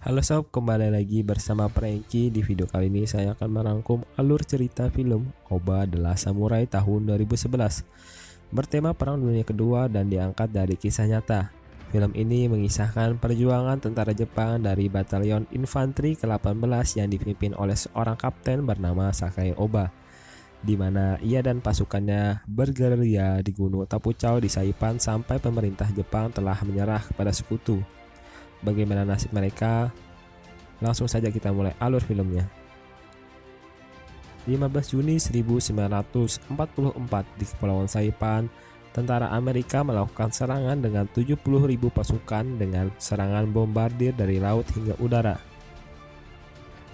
Halo sob, kembali lagi bersama Franky. Di video kali ini saya akan merangkum alur cerita film Oba The Last Samurai tahun 2011 bertema Perang Dunia Kedua dan diangkat dari kisah nyata. Film ini mengisahkan perjuangan tentara Jepang dari Batalion Infanteri ke-18 yang dipimpin oleh seorang kapten bernama Sakai Oba, di mana ia dan pasukannya bergerilya di Gunung Tapuchau di Saipan sampai pemerintah Jepang telah menyerah kepada sekutu. Bagaimana nasib mereka? Langsung saja kita mulai alur filmnya. 15 Juni 1944 di Kepulauan Saipan, tentara Amerika melakukan serangan dengan 70.000 pasukan dengan serangan bombardir dari laut hingga udara.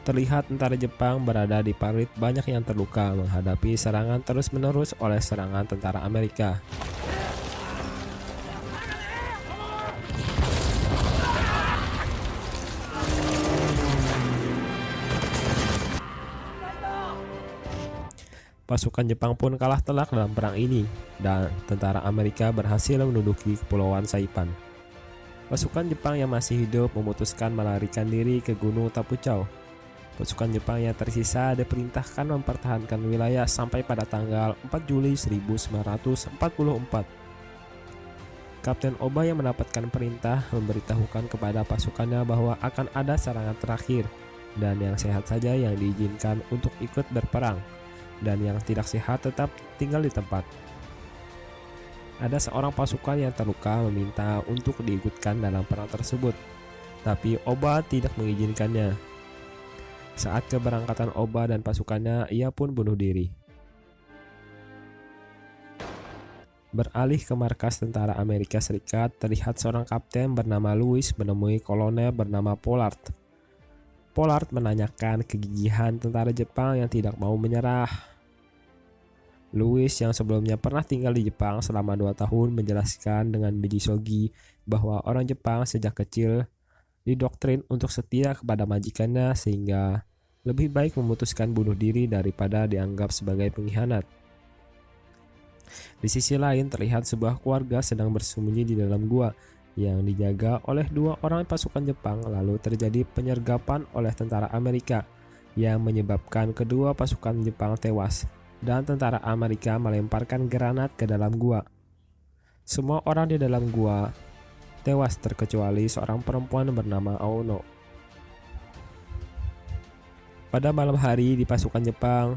Terlihat tentara Jepang berada di parit banyak yang terluka menghadapi serangan terus-menerus oleh serangan tentara Amerika. Pasukan Jepang pun kalah telak dalam perang ini, dan tentara Amerika berhasil menduduki Kepulauan Saipan. Pasukan Jepang yang masih hidup memutuskan melarikan diri ke Gunung Tapuchau. Pasukan Jepang yang tersisa diperintahkan mempertahankan wilayah sampai pada tanggal 4 Juli 1944. Kapten Oba yang mendapatkan perintah memberitahukan kepada pasukannya bahwa akan ada serangan terakhir, dan yang sehat saja yang diizinkan untuk ikut berperang, dan yang tidak sehat tetap tinggal di tempat. Ada seorang pasukan yang terluka meminta untuk diikutkan dalam perang tersebut, tapi Oba tidak mengizinkannya. Saat keberangkatan Oba dan pasukannya, ia pun bunuh diri. Beralih ke markas tentara Amerika Serikat, terlihat seorang kapten bernama Louis menemui kolonel bernama Pollard. Pollard menanyakan kegigihan tentara Jepang yang tidak mau menyerah. Louis yang sebelumnya pernah tinggal di Jepang selama 2 tahun menjelaskan dengan biji sogi bahwa orang Jepang sejak kecil didoktrin untuk setia kepada majikannya, sehingga lebih baik memutuskan bunuh diri daripada dianggap sebagai pengkhianat. Di sisi lain, terlihat sebuah keluarga sedang bersembunyi di dalam gua yang dijaga oleh 2 orang pasukan Jepang. Lalu terjadi penyergapan oleh tentara Amerika yang menyebabkan kedua pasukan Jepang tewas, dan tentara Amerika melemparkan granat ke dalam gua. Semua orang di dalam gua tewas terkecuali seorang perempuan bernama Aono. Pada malam hari di pasukan Jepang,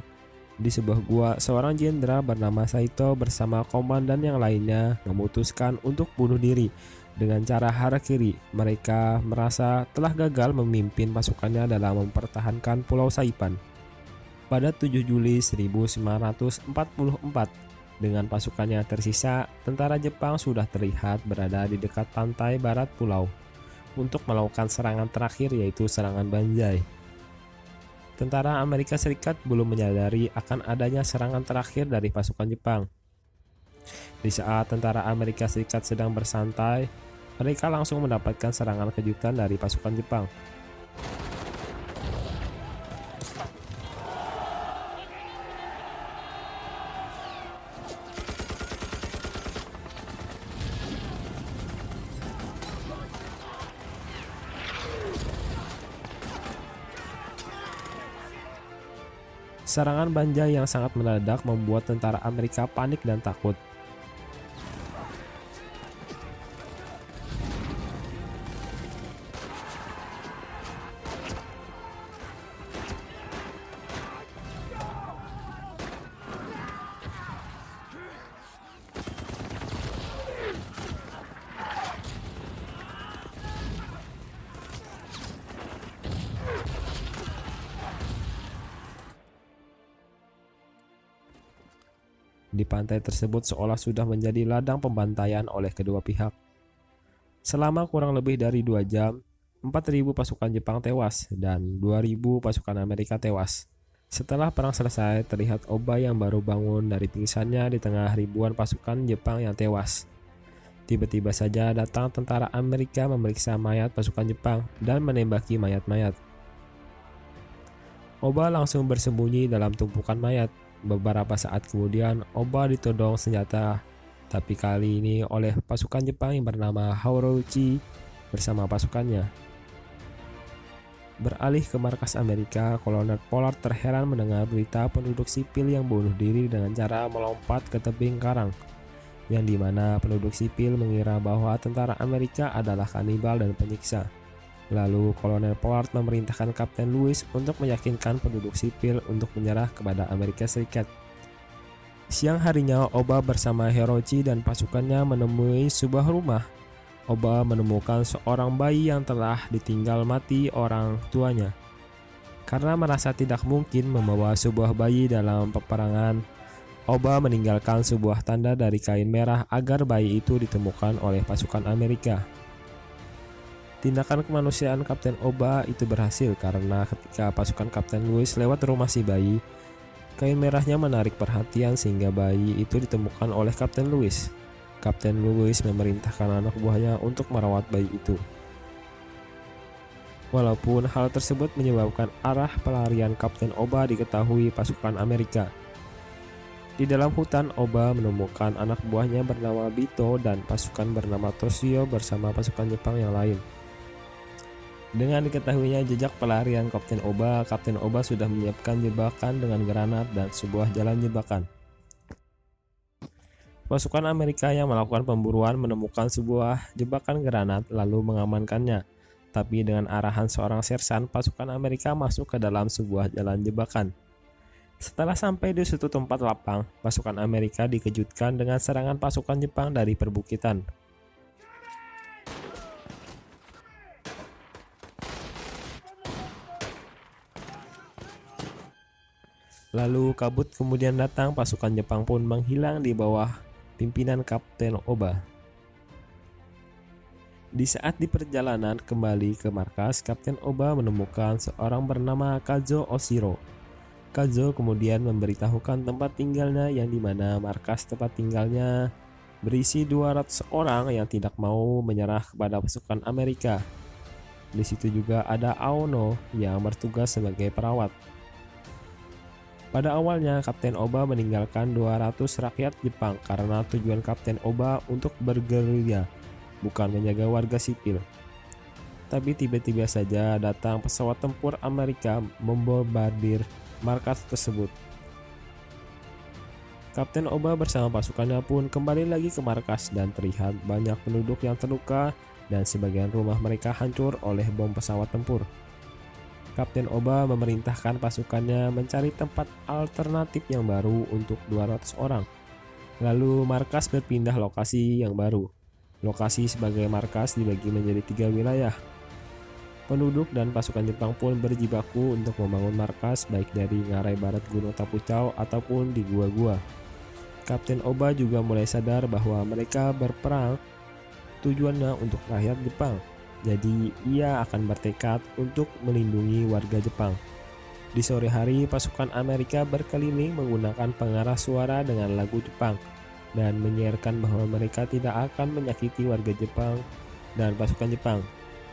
di sebuah gua, seorang jenderal bernama Saito bersama komandan yang lainnya memutuskan untuk bunuh diri dengan cara harakiri. Mereka merasa telah gagal memimpin pasukannya dalam mempertahankan Pulau Saipan. Pada 7 Juli 1944, dengan pasukannya tersisa, tentara Jepang sudah terlihat berada di dekat pantai barat pulau untuk melakukan serangan terakhir, yaitu serangan Banzai. Tentara Amerika Serikat belum menyadari akan adanya serangan terakhir dari pasukan Jepang. Di saat tentara Amerika Serikat sedang bersantai, mereka langsung mendapatkan serangan kejutan dari pasukan Jepang. Serangan Banzai yang sangat mendadak membuat tentara Amerika panik dan takut. Di pantai tersebut seolah sudah menjadi ladang pembantaian oleh kedua pihak. Selama kurang lebih dari 2 jam, 4.000 pasukan Jepang tewas dan 2.000 pasukan Amerika tewas. Setelah perang selesai, terlihat Oba yang baru bangun dari pingsannya di tengah ribuan pasukan Jepang yang tewas. Tiba-tiba saja datang tentara Amerika memeriksa mayat pasukan Jepang dan menembaki mayat-mayat. Oba langsung bersembunyi dalam tumpukan mayat. Beberapa saat kemudian, Oba ditodong senjata, tapi kali ini oleh pasukan Jepang yang bernama Haurouchi bersama pasukannya. Beralih ke markas Amerika, Kolonel Pollard terheran mendengar berita penduduk sipil yang bunuh diri dengan cara melompat ke tebing karang, yang dimana penduduk sipil mengira bahwa tentara Amerika adalah kanibal dan penyiksa. Lalu Kolonel Pollard memerintahkan Kapten Lewis untuk meyakinkan penduduk sipil untuk menyerah kepada Amerika Serikat. Siang harinya, Oba bersama Hirochi dan pasukannya menemui sebuah rumah. Oba menemukan seorang bayi yang telah ditinggal mati orang tuanya. Karena merasa tidak mungkin membawa sebuah bayi dalam peperangan, Oba meninggalkan sebuah tanda dari kain merah agar bayi itu ditemukan oleh pasukan Amerika. Tindakan kemanusiaan Kapten Oba itu berhasil karena ketika pasukan Kapten Lewis lewat rumah si bayi, kain merahnya menarik perhatian sehingga bayi itu ditemukan oleh Kapten Lewis. Kapten Lewis memerintahkan anak buahnya untuk merawat bayi itu. Walaupun hal tersebut menyebabkan arah pelarian Kapten Oba diketahui pasukan Amerika. Di dalam hutan, Oba menemukan anak buahnya bernama Bito dan pasukan bernama Toshio bersama pasukan Jepang yang lain. Dengan diketahuinya jejak pelarian Kapten Oba sudah menyiapkan jebakan dengan granat dan sebuah jalan jebakan. Pasukan Amerika yang melakukan pemburuan menemukan sebuah jebakan granat lalu mengamankannya. Tapi dengan arahan seorang sersan, pasukan Amerika masuk ke dalam sebuah jalan jebakan. Setelah sampai di suatu tempat lapang, pasukan Amerika dikejutkan dengan serangan pasukan Jepang dari perbukitan. Lalu kabut kemudian datang, pasukan Jepang pun menghilang di bawah pimpinan Kapten Oba. Di saat di perjalanan kembali ke markas, Kapten Oba menemukan seorang bernama Kazo Oshiro. Kazo kemudian memberitahukan tempat tinggalnya yang dimana markas tempat tinggalnya berisi 200 orang yang tidak mau menyerah kepada pasukan Amerika. Di situ juga ada Aono yang bertugas sebagai perawat. Pada awalnya, Kapten Oba meninggalkan 200 rakyat Jepang karena tujuan Kapten Oba untuk bergerilya, bukan menjaga warga sipil. Tapi tiba-tiba saja datang pesawat tempur Amerika membombardir markas tersebut. Kapten Oba bersama pasukannya pun kembali lagi ke markas dan terlihat banyak penduduk yang terluka dan sebagian rumah mereka hancur oleh bom pesawat tempur. Kapten Oba memerintahkan pasukannya mencari tempat alternatif yang baru untuk 200 orang. Lalu markas berpindah lokasi yang baru. Lokasi sebagai markas dibagi menjadi 3 wilayah. Penduduk dan pasukan Jepang pun berjibaku untuk membangun markas baik dari ngarai barat Gunung Tapucau ataupun di gua-gua. Kapten Oba juga mulai sadar bahwa mereka berperang tujuannya untuk rakyat Jepang. Jadi ia akan bertekad untuk melindungi warga Jepang. Di sore hari, pasukan Amerika berkeliling menggunakan pengeras suara dengan lagu Jepang dan menyiarkan bahwa mereka tidak akan menyakiti warga Jepang dan pasukan Jepang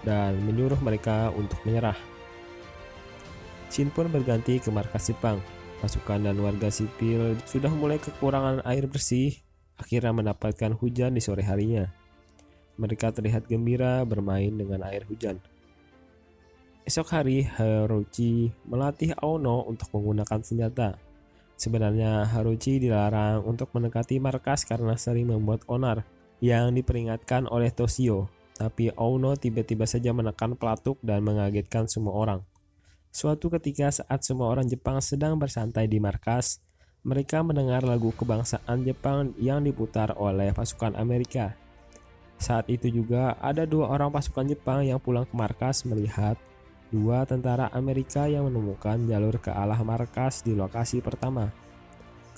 dan menyuruh mereka untuk menyerah. Shin pun berganti ke markas Jepang. Pasukan dan warga sipil sudah mulai kekurangan air bersih, akhirnya mendapatkan hujan di sore harinya. Mereka terlihat gembira bermain dengan air hujan. Esok hari, Hirochi melatih Aono untuk menggunakan senjata. Sebenarnya Hirochi dilarang untuk mendekati markas karena sering membuat onar yang diperingatkan oleh Toshio. Tapi Aono tiba-tiba saja menekan pelatuk dan mengagetkan semua orang. Suatu ketika saat semua orang Jepang sedang bersantai di markas, mereka mendengar lagu kebangsaan Jepang yang diputar oleh pasukan Amerika. Saat itu juga ada 2 orang pasukan Jepang yang pulang ke markas melihat 2 tentara Amerika yang menemukan jalur ke arah markas di lokasi pertama.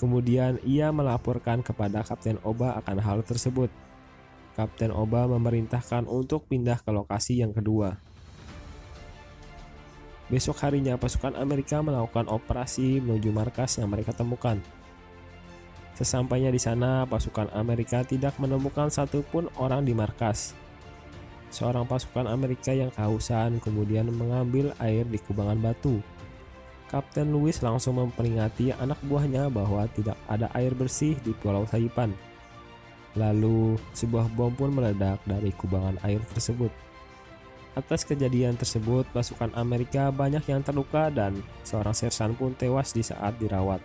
Kemudian ia melaporkan kepada Kapten Oba akan hal tersebut. Kapten Oba memerintahkan untuk pindah ke lokasi yang kedua. Besok harinya pasukan Amerika melakukan operasi menuju markas yang mereka temukan. Sesampainya di sana, pasukan Amerika tidak menemukan satupun orang di markas. Seorang pasukan Amerika yang kehausan kemudian mengambil air di kubangan batu. Kapten Lewis langsung memperingati anak buahnya bahwa tidak ada air bersih di Pulau Saipan. Lalu, sebuah bom pun meledak dari kubangan air tersebut. Atas kejadian tersebut, pasukan Amerika banyak yang terluka dan seorang sersan pun tewas di saat dirawat.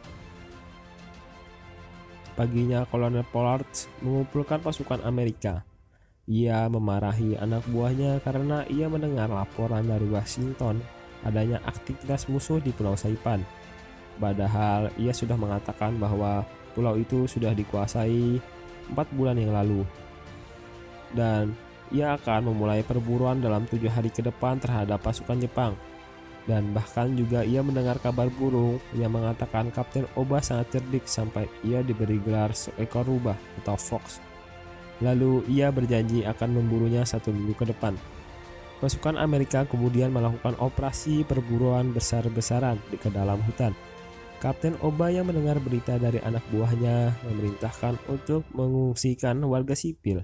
Paginya, Kolonel Pollard mengumpulkan pasukan Amerika. Ia memarahi anak buahnya karena ia mendengar laporan dari Washington adanya aktivitas musuh di Pulau Saipan. Padahal ia sudah mengatakan bahwa pulau itu sudah dikuasai 4 bulan yang lalu. Dan ia akan memulai perburuan dalam 7 hari ke depan terhadap pasukan Jepang. Dan bahkan juga ia mendengar kabar burung yang mengatakan Kapten Oba sangat cerdik sampai ia diberi gelar seekor rubah atau fox. Lalu ia berjanji akan memburunya 1 minggu ke depan. Pasukan Amerika kemudian melakukan operasi perburuan besar-besaran ke dalam hutan. Kapten Oba yang mendengar berita dari anak buahnya memerintahkan untuk mengungsikan warga sipil.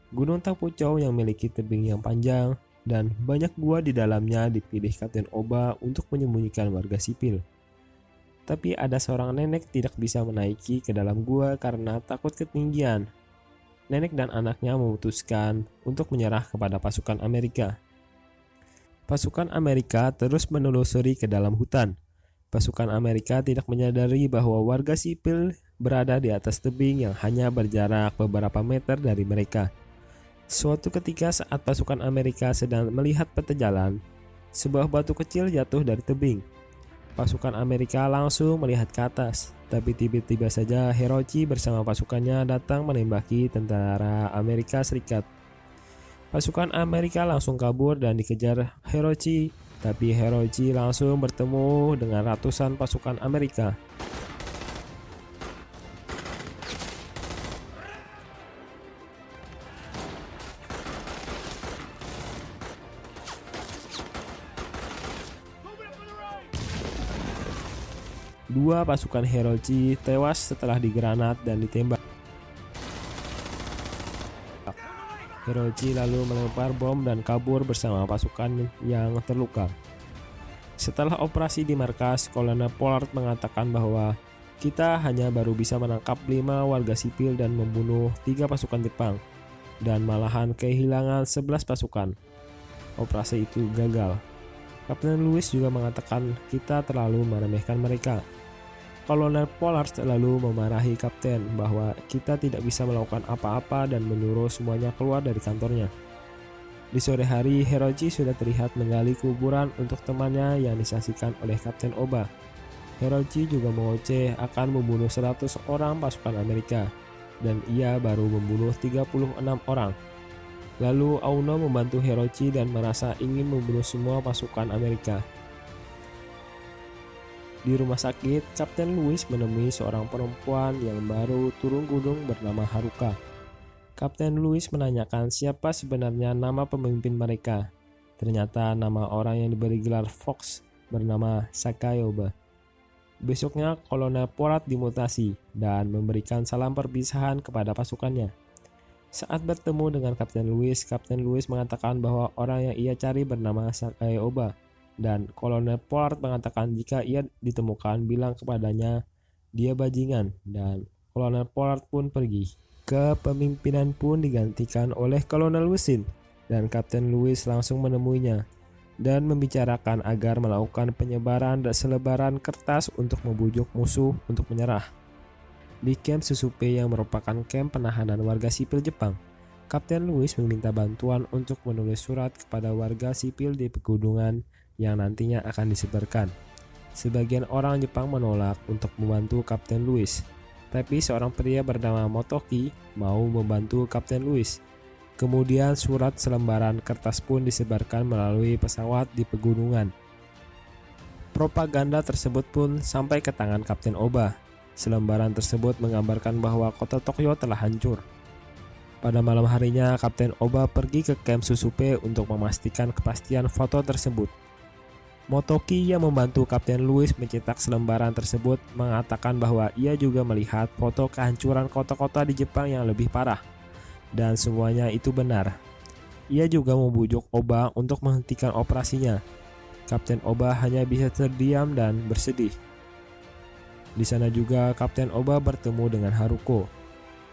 Gunung Tapucau yang memiliki tebing yang panjang dan banyak gua di dalamnya dipilih Kapten Oba untuk menyembunyikan warga sipil. Tapi ada seorang nenek tidak bisa menaiki ke dalam gua karena takut ketinggian. Nenek dan anaknya memutuskan untuk menyerah kepada pasukan Amerika. Pasukan Amerika terus menelusuri ke dalam hutan. Pasukan Amerika tidak menyadari bahwa warga sipil berada di atas tebing yang hanya berjarak beberapa meter dari mereka. Suatu ketika saat pasukan Amerika sedang melihat peta jalan, sebuah batu kecil jatuh dari tebing. Pasukan Amerika langsung melihat ke atas, tapi tiba-tiba saja Hiroshi bersama pasukannya datang menembaki tentara Amerika Serikat. Pasukan Amerika langsung kabur dan dikejar Hiroshi, tapi Hiroshi langsung bertemu dengan ratusan pasukan Amerika. Dua pasukan Hiroshi tewas setelah digranat dan ditembak. Hiroshi lalu melempar bom dan kabur bersama pasukan yang terluka. Setelah operasi di markas, Kolonel Pollard mengatakan bahwa kita hanya baru bisa menangkap 5 warga sipil dan membunuh 3 pasukan Jepang, dan malahan kehilangan 11 pasukan. Operasi itu gagal. Kapten Lewis juga mengatakan kita terlalu meremehkan mereka. Kolonel Pollard lalu memarahi kapten bahwa kita tidak bisa melakukan apa-apa dan menyuruh semuanya keluar dari kantornya. Di sore hari, Hiroshi sudah terlihat menggali kuburan untuk temannya yang disaksikan oleh Kapten Oba. Hiroshi juga mengoceh akan membunuh 100 orang pasukan Amerika, dan ia baru membunuh 36 orang. Lalu Auno membantu Hiroshi dan merasa ingin membunuh semua pasukan Amerika. Di rumah sakit, Kapten Lewis menemui seorang perempuan yang baru turun gunung bernama Haruka. Kapten Lewis menanyakan siapa sebenarnya nama pemimpin mereka. Ternyata nama orang yang diberi gelar Fox bernama Sakai Oba. Besoknya Kolonel Pollard dimutasi dan memberikan salam perpisahan kepada pasukannya. Saat bertemu dengan Kapten Lewis mengatakan bahwa orang yang ia cari bernama Sakai Oba. Dan Kolonel Pollard mengatakan jika ia ditemukan bilang kepadanya dia bajingan, dan Kolonel Pollard pun pergi. Kepemimpinan pun digantikan oleh Kolonel Wilson, dan Kapten Lewis langsung menemuinya dan membicarakan agar melakukan penyebaran dan selebaran kertas untuk membujuk musuh untuk menyerah. Di kamp Susupe yang merupakan kamp penahanan warga sipil Jepang, Kapten Lewis meminta bantuan untuk menulis surat kepada warga sipil di pegunungan yang nantinya akan disebarkan. Sebagian orang Jepang menolak untuk membantu Kapten Lewis, tapi seorang pria bernama Motoki mau membantu Kapten Lewis. Kemudian surat selembaran kertas pun disebarkan melalui pesawat di pegunungan. Propaganda tersebut pun sampai ke tangan Kapten Oba. Selembaran tersebut menggambarkan bahwa kota Tokyo telah hancur. Pada malam harinya, Kapten Oba pergi ke kamp Susupe untuk memastikan kepastian foto tersebut. Motoki yang membantu Kapten Lewis mencetak selembaran tersebut mengatakan bahwa ia juga melihat foto kehancuran kota-kota di Jepang yang lebih parah, dan semuanya itu benar. Ia juga membujuk Oba untuk menghentikan operasinya. Kapten Oba hanya bisa terdiam dan bersedih. Di sana juga Kapten Oba bertemu dengan Haruko.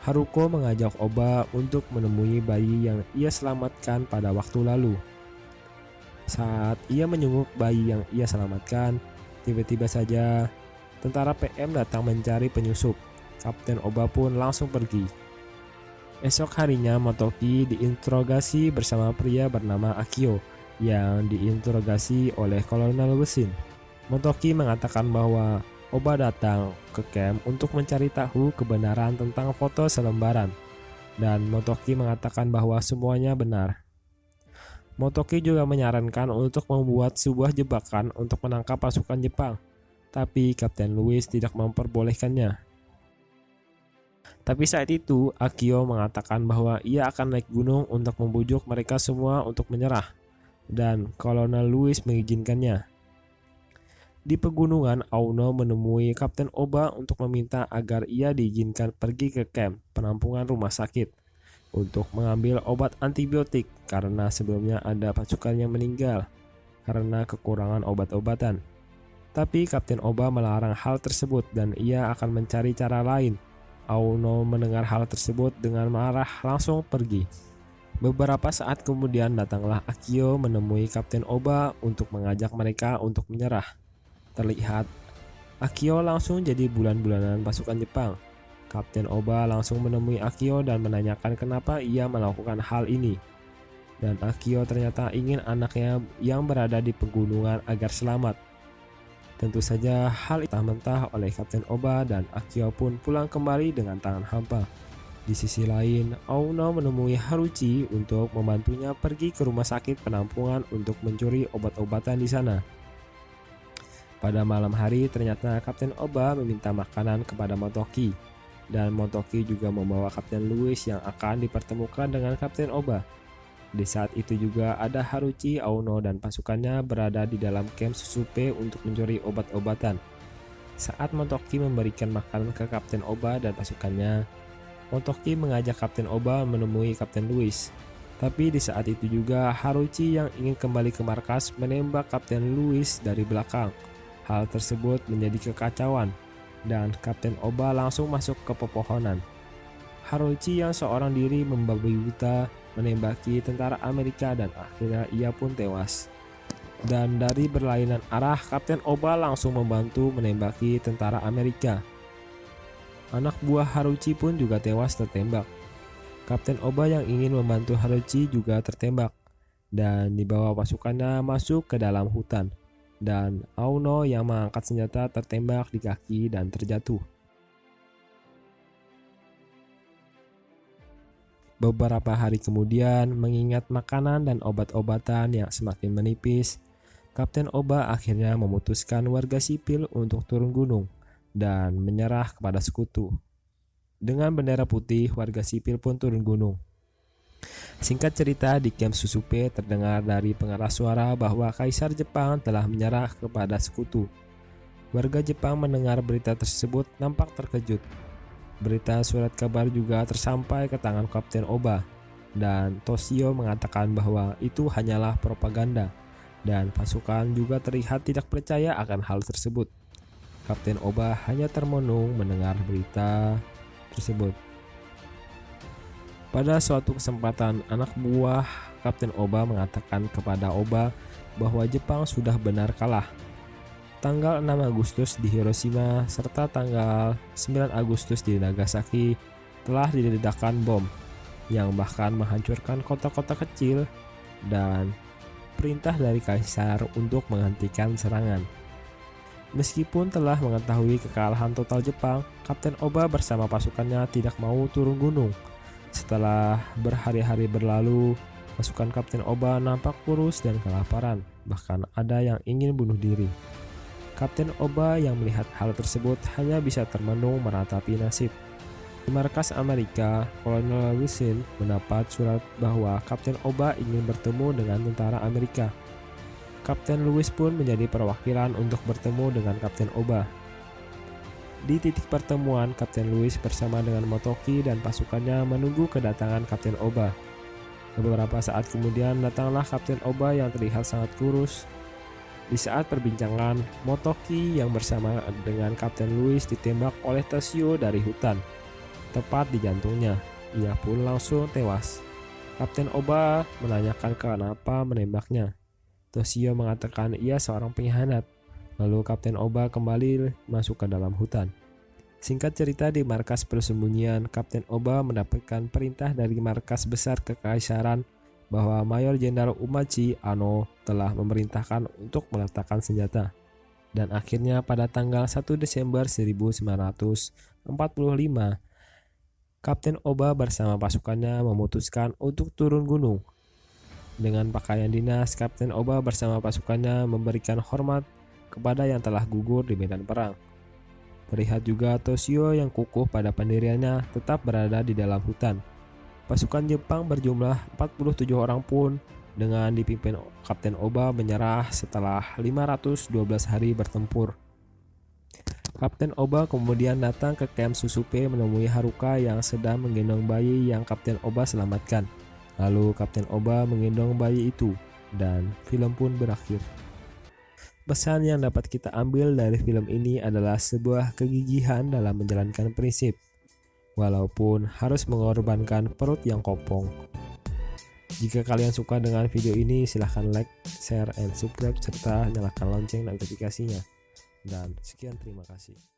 Haruko mengajak Oba untuk menemui bayi yang ia selamatkan pada waktu lalu. Saat ia menjenguk bayi yang ia selamatkan, tiba-tiba saja tentara PM datang mencari penyusup. Kapten Oba pun langsung pergi. Esok harinya Motoki diinterogasi bersama pria bernama Akio yang diinterogasi oleh Kolonel Lusin. Motoki mengatakan bahwa Oba datang ke camp untuk mencari tahu kebenaran tentang foto selembaran, dan Motoki mengatakan bahwa semuanya benar. Motoki juga menyarankan untuk membuat sebuah jebakan untuk menangkap pasukan Jepang, tapi Kapten Louis tidak memperbolehkannya. Tapi saat itu, Akio mengatakan bahwa ia akan naik gunung untuk membujuk mereka semua untuk menyerah, dan Kolonel Louis mengizinkannya. Di pegunungan, Auno menemui Kapten Oba untuk meminta agar ia diizinkan pergi ke camp penampungan rumah sakit untuk mengambil obat antibiotik karena sebelumnya ada pasukan yang meninggal karena kekurangan obat-obatan. Tapi Kapten Oba melarang hal tersebut dan ia akan mencari cara lain. Auno mendengar hal tersebut dengan marah langsung pergi. Beberapa saat kemudian datanglah Akio menemui Kapten Oba untuk mengajak mereka untuk menyerah. Terlihat Akio langsung jadi bulan-bulanan pasukan Jepang. Kapten Oba langsung menemui Akio dan menanyakan kenapa ia melakukan hal ini. Dan Akio ternyata ingin anaknya yang berada di pegunungan agar selamat. Tentu saja hal itu mentah oleh Kapten Oba dan Akio pun pulang kembali dengan tangan hampa. Di sisi lain, Auno menemui Haruchi untuk membantunya pergi ke rumah sakit penampungan untuk mencuri obat-obatan di sana. Pada malam hari ternyata Kapten Oba meminta makanan kepada Motoki, dan Motoki juga membawa Kapten Louis yang akan dipertemukan dengan Kapten Oba. Di saat itu juga ada Haruchi, Auno, dan pasukannya berada di dalam camp Susupe untuk mencuri obat-obatan. Saat Motoki memberikan makanan ke Kapten Oba dan pasukannya, Motoki mengajak Kapten Oba menemui Kapten Louis. Tapi di saat itu juga Haruchi yang ingin kembali ke markas menembak Kapten Louis dari belakang. Hal tersebut menjadi kekacauan, dan Kapten Oba langsung masuk ke pepohonan. Haruchi yang seorang diri membabi buta menembaki tentara Amerika dan akhirnya ia pun tewas. Dan dari berlainan arah, Kapten Oba langsung membantu menembaki tentara Amerika. Anak buah Haruchi pun juga tewas tertembak. Kapten Oba yang ingin membantu Haruchi juga tertembak dan dibawa pasukannya masuk ke dalam hutan. Dan Auno yang mengangkat senjata tertembak di kaki dan terjatuh. Beberapa hari kemudian, mengingat makanan dan obat-obatan yang semakin menipis, Kapten Oba akhirnya memutuskan warga sipil untuk turun gunung dan menyerah kepada sekutu. Dengan bendera putih, warga sipil pun turun gunung. Singkat cerita, di camp Susupe terdengar dari pengeras suara bahwa Kaisar Jepang telah menyerah kepada sekutu. Warga Jepang mendengar berita tersebut nampak terkejut. Berita surat kabar juga tersampai ke tangan Kapten Oba, dan Toshio mengatakan bahwa itu hanyalah propaganda, dan pasukan juga terlihat tidak percaya akan hal tersebut. Kapten Oba hanya termenung mendengar berita tersebut. Pada suatu kesempatan, anak buah Kapten Oba mengatakan kepada Oba bahwa Jepang sudah benar kalah. Tanggal 6 Agustus di Hiroshima serta tanggal 9 Agustus di Nagasaki telah diledakkan bom yang bahkan menghancurkan kota-kota kecil dan perintah dari kaisar untuk menghentikan serangan. Meskipun telah mengetahui kekalahan total Jepang, Kapten Oba bersama pasukannya tidak mau turun gunung. Setelah berhari-hari berlalu, pasukan Kapten Oba nampak kurus dan kelaparan, bahkan ada yang ingin bunuh diri. Kapten Oba yang melihat hal tersebut hanya bisa termenung meratapi nasib. Di markas Amerika, Kolonel Wilson mendapat surat bahwa Kapten Oba ingin bertemu dengan tentara Amerika. Kapten Louis pun menjadi perwakilan untuk bertemu dengan Kapten Oba. Di titik pertemuan, Kapten Louis bersama dengan Motoki dan pasukannya menunggu kedatangan Kapten Oba. Beberapa saat kemudian datanglah Kapten Oba yang terlihat sangat kurus. Di saat perbincangan, Motoki yang bersama dengan Kapten Louis ditembak oleh Toshio dari hutan, tepat di jantungnya. Ia pun langsung tewas. Kapten Oba menanyakan kenapa menembaknya. Toshio mengatakan ia seorang pengkhianat. Lalu Kapten Oba kembali masuk ke dalam hutan. Singkat cerita, di markas persembunyian, Kapten Oba mendapatkan perintah dari markas besar kekaisaran bahwa Mayor Jenderal Umachi Ano telah memerintahkan untuk meletakkan senjata. Dan akhirnya pada tanggal 1 Desember 1945, Kapten Oba bersama pasukannya memutuskan untuk turun gunung. Dengan pakaian dinas, Kapten Oba bersama pasukannya memberikan hormat kepada yang telah gugur di medan perang. Terlihat juga Toshio yang kukuh pada pendiriannya tetap berada di dalam hutan. Pasukan Jepang berjumlah 47 orang pun dengan dipimpin Kapten Oba menyerah setelah 512 hari bertempur. Kapten Oba kemudian datang ke kamp Susupe menemui Haruka yang sedang menggendong bayi yang Kapten Oba selamatkan. Lalu Kapten Oba menggendong bayi itu dan film pun berakhir. Pesan yang dapat kita ambil dari film ini adalah sebuah kegigihan dalam menjalankan prinsip, walaupun harus mengorbankan perut yang kopong. Jika kalian suka dengan video ini, silahkan like, share, and subscribe, serta nyalakan lonceng notifikasinya. Dan sekian, terima kasih.